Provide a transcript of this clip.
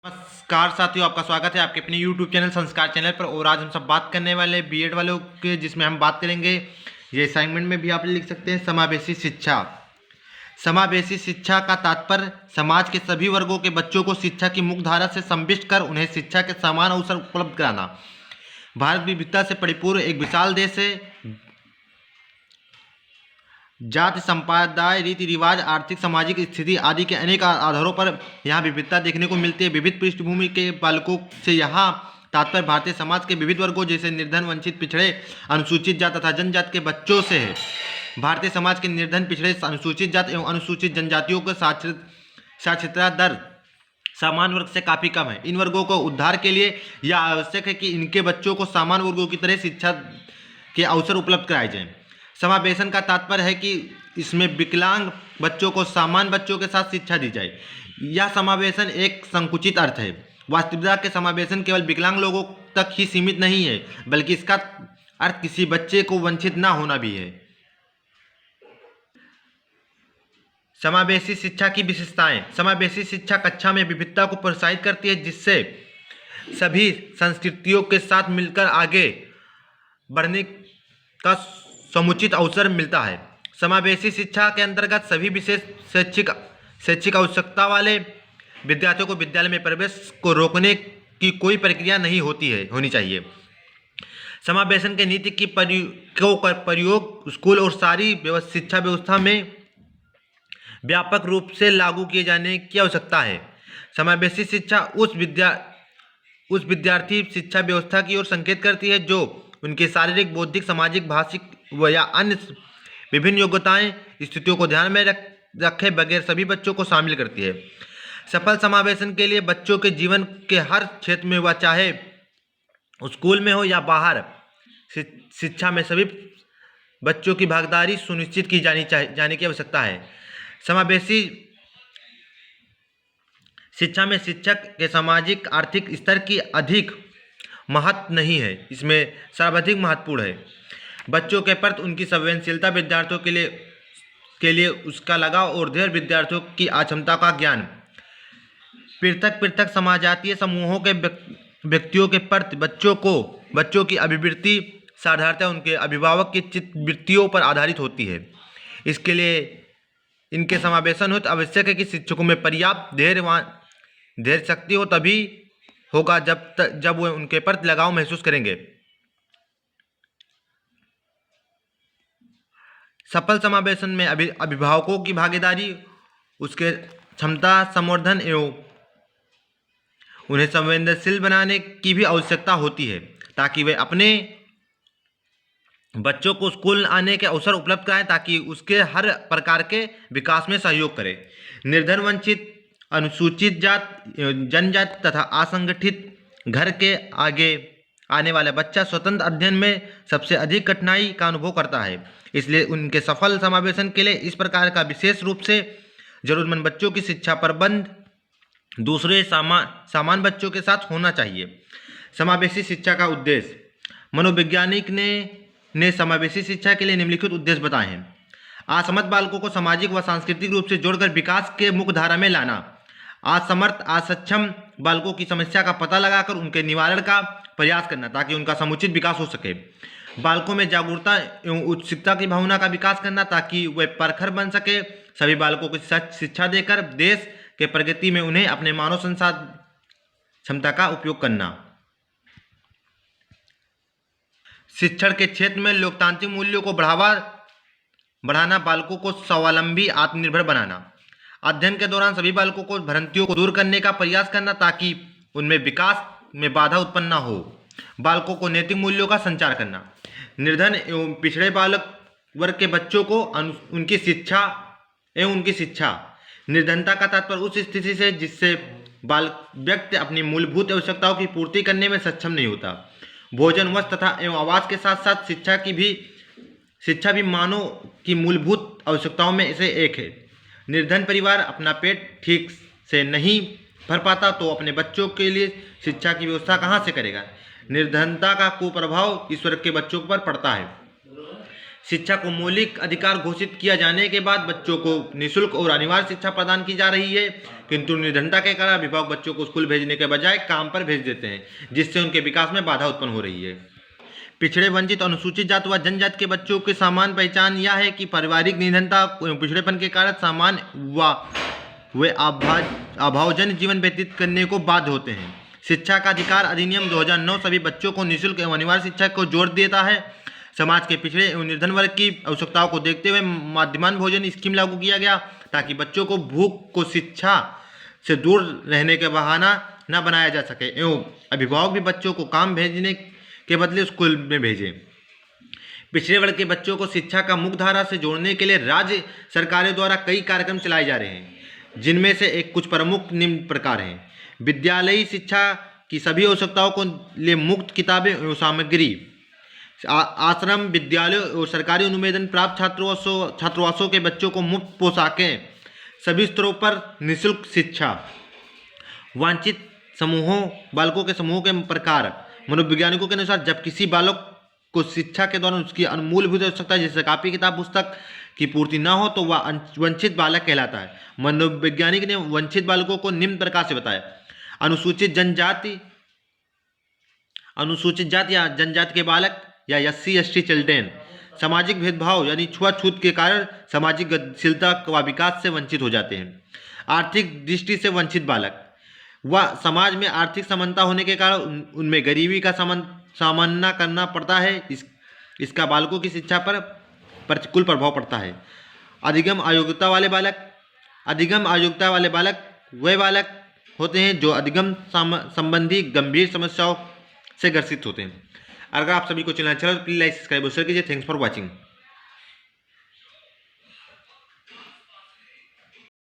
नमस्कार साथियों, आपका स्वागत है आपके अपने YouTube चैनल संस्कार चैनल पर। और आज हम सब बात करने वाले बीएड वालों के, जिसमें हम बात करेंगे, ये असाइनमेंट में भी आप लिख सकते हैं, समावेशी शिक्षा। समावेशी शिक्षा का तात्पर्य समाज के सभी वर्गों के बच्चों को शिक्षा की मुख्य धारा से संविष्ट कर उन्हें शिक्षा के समान अवसर उपलब्ध कराना। भारत विविधता से परिपूर्ण एक विशाल देश है। जाति, संप्रदाय, रीति रिवाज, आर्थिक सामाजिक स्थिति आदि के अनेक आधारों पर यहाँ विविधता देखने को मिलती है। विविध पृष्ठभूमि के बालकों से यहाँ तात्पर्य भारतीय समाज के विविध वर्गों जैसे निर्धन, वंचित, पिछड़े, अनुसूचित जाति तथा जनजाति के बच्चों से है। भारतीय समाज के निर्धन, पिछड़े, अनुसूचित जाति एवं अनुसूचित जनजातियों का साक्षरता दर सामान्य वर्ग से काफ़ी कम है। इन वर्गों को उद्धार के लिए यह आवश्यक है कि इनके बच्चों को सामान्य वर्गों की तरह शिक्षा के अवसर उपलब्ध कराए जाएं। समावेशन का तात्पर्य है कि इसमें विकलांग बच्चों को सामान्य बच्चों के साथ शिक्षा दी जाए। यह समावेशन एक संकुचित अर्थ है। वास्तविकता के समावेशन केवल विकलांग लोगों तक ही सीमित नहीं है, बल्कि इसका अर्थ किसी बच्चे को वंचित न होना भी है। समावेशी शिक्षा की विशेषताएं। समावेशी शिक्षा कक्षा में विविधता को प्रोत्साहित करती है, जिससे सभी संस्कृतियों के साथ मिलकर आगे बढ़ने का समुचित अवसर मिलता है। समावेशी शिक्षा के अंतर्गत सभी विशेष शैक्षिक आवश्यकता वाले विद्यार्थियों को विद्यालय में प्रवेश को रोकने की कोई प्रक्रिया नहीं होनी चाहिए। समावेशन के नीति की प्रयोग स्कूल और सारी शिक्षा व्यवस्था में व्यापक रूप से लागू किए जाने की आवश्यकता है। समावेशी शिक्षा उस विद्यार्थी शिक्षा व्यवस्था की ओर संकेत करती है जो उनके शारीरिक, बौद्धिक, सामाजिक, भाषिक व या अन्य विभिन्न योग्यताएं स्थितियों को ध्यान में रखे बगैर सभी बच्चों को शामिल करती है। सफल समावेशन के लिए बच्चों के जीवन के हर क्षेत्र में, वह चाहे स्कूल में हो या बाहर, शिक्षा में सभी बच्चों की भागीदारी सुनिश्चित की जाने की आवश्यकता है। समावेशी शिक्षा में शिक्षक के सामाजिक आर्थिक स्तर की अधिक महत्व नहीं है, इसमें सर्वाधिक महत्वपूर्ण है बच्चों के प्रति उनकी संवेदनशीलता, विद्यार्थियों के लिए उसका लगाव और धैर्य, विद्यार्थियों की अक्षमता का ज्ञान। पृथक समाजातीय समूहों के व्यक्तियों के प्रति बच्चों की अभिवृत्ति साधारणतः उनके अभिभावक की चित्तवृत्तियों पर आधारित होती है। इसके लिए इनके समावेशन हेतु आवश्यक है कि शिक्षकों में पर्याप्त धैर्य शक्ति हो, तभी होगा जब वो उनके प्रति लगाव महसूस करेंगे। सफल समावेशन में अभिभावकों की भागीदारी, उसके क्षमता संवर्धन एवं उन्हें संवेदनशील बनाने की भी आवश्यकता होती है, ताकि वे अपने बच्चों को स्कूल आने के अवसर उपलब्ध कराएं, ताकि उसके हर प्रकार के विकास में सहयोग करें। निर्धन, वंचित, अनुसूचित जाति, जनजाति तथा असंगठित घर के आगे आने वाला बच्चा स्वतंत्र अध्ययन में सबसे अधिक कठिनाई का अनुभव करता है। इसलिए उनके सफल समावेशन के लिए इस प्रकार का विशेष रूप से जरूरतमंद बच्चों की शिक्षा प्रबंध दूसरे सामान्य बच्चों के साथ होना चाहिए। समावेशी शिक्षा का उद्देश्य। मनोवैज्ञानिक ने समावेशी शिक्षा के लिए निम्नलिखित उद्देश्य बताए हैं। असमर्थ बालकों को सामाजिक व सांस्कृतिक रूप से जोड़कर विकास के मुख्य धारा में लाना। असमर्थ, असक्षम बालकों की समस्या का पता लगाकर उनके निवारण का प्रयास करना, ताकि उनका समुचित विकास हो सके। बालकों में जागरूकता एवं उत्सुकता की भावना का विकास करना, ताकि वे प्रखर बन सके। सभी बालकों को शिक्षा देकर देश के प्रगति में उन्हें अपने मानव संसाधन क्षमता का उपयोग करना। शिक्षण के क्षेत्र में लोकतांत्रिक मूल्यों को बढ़ाना, बालकों को स्वावलंबी, आत्मनिर्भर बनाना। अध्ययन के दौरान सभी बालकों को भ्रांतियों को दूर करने का प्रयास करना, ताकि उनमें विकास में बाधा उत्पन्न न हो। बालकों को नैतिक मूल्यों का संचार करना। निर्धन एवं पिछड़े बालक वर्ग के बच्चों को उनकी शिक्षा। निर्धनता का तात्पर्य उस स्थिति से जिससे व्यक्ति अपनी मूलभूत आवश्यकताओं की पूर्ति करने में सक्षम नहीं होता। भोजन, वस्त्र तथा एवं आवास के साथ साथ शिक्षा भी मानव की मूलभूत आवश्यकताओं में से एक है। निर्धन परिवार अपना पेट ठीक से नहीं भर पाता तो अपने बच्चों के लिए शिक्षा की व्यवस्था कहाँ से करेगा। निर्धनता का कुप्रभाव ईश्वर के बच्चों पर पड़ता है। शिक्षा को मौलिक अधिकार घोषित किया जाने के बाद बच्चों को निःशुल्क और अनिवार्य शिक्षा प्रदान की जा रही है, किंतु निर्धनता के कारण अभिभावक बच्चों को स्कूल भेजने के बजाय काम पर भेज देते हैं, जिससे उनके विकास में बाधा उत्पन्न हो रही है। पिछड़े, वंचित, अनुसूचित जाति व जनजाति के बच्चों की सामान्य पहचान यह है कि पारिवारिक निधनता पिछड़ेपन के कारण सामान्य वे अभावजन्य जीवन व्यतीत करने को बाध्य होते हैं। शिक्षा का अधिकार अधिनियम 2009 सभी बच्चों को निःशुल्क एवं अनिवार्य शिक्षा को जोर देता है। समाज के पिछड़े एवं निर्धन वर्ग की आवश्यकताओं को देखते हुए मध्याह्न भोजन स्कीम लागू किया गया, ताकि बच्चों को भूख को शिक्षा से दूर रहने का बहाना न बनाया जा सके एवं अभिभावक भी बच्चों को काम भेजने के बदले स्कूल में भेजें। पिछड़े वर्ग के बच्चों को शिक्षा का मुख्य धारा से जोड़ने के लिए राज्य सरकारों द्वारा कई कार्यक्रम चलाए जा रहे हैं, जिनमें से कुछ प्रमुख निम्न प्रकार हैं। विद्यालयी शिक्षा की सभी आवश्यकताओं को लिए मुफ्त किताबें एवं सामग्री, आश्रम, विद्यालयों और सरकारी अनुमोदन प्राप्त छात्रावासों के बच्चों को मुफ्त पोशाकें, सभी स्तरों पर निःशुल्क शिक्षा, वांछित समूहों बालकों के समूहों के प्रकार। मनोवैज्ञानिकों के अनुसार जब किसी बालक को शिक्षा के दौरान उसकी मूलभूत आवश्यकता जैसे कापी किताब पुस्तक की पूर्ति न हो तो वह वंचित बालक कहलाता है। मनोवैज्ञानिक ने वंचित बालकों को निम्न प्रकार से बताया। अनुसूचित जाति या जनजाति के बालक या SC/ST चिल्ड्रेन सामाजिक भेदभाव यानी छुआछूत के कारण सामाजिक गतिशीलता व विकास से वंचित हो जाते हैं। आर्थिक दृष्टि से वंचित बालक वह समाज में आर्थिक समानता होने के कारण उनमें गरीबी का सामना करना पड़ता है। इसका बालकों की शिक्षा पर प्रतिकूल प्रभाव पड़ता है। अधिगम अयोग्यता वाले बालक वे बालक होते हैं जो अधिगम संबंधी गंभीर समस्याओं से ग्रसित होते हैं। अगर आप सभी को चैनल अच्छा लगे तो प्लीज लाइक सब्सक्राइब कीजिए। Thanks for watching.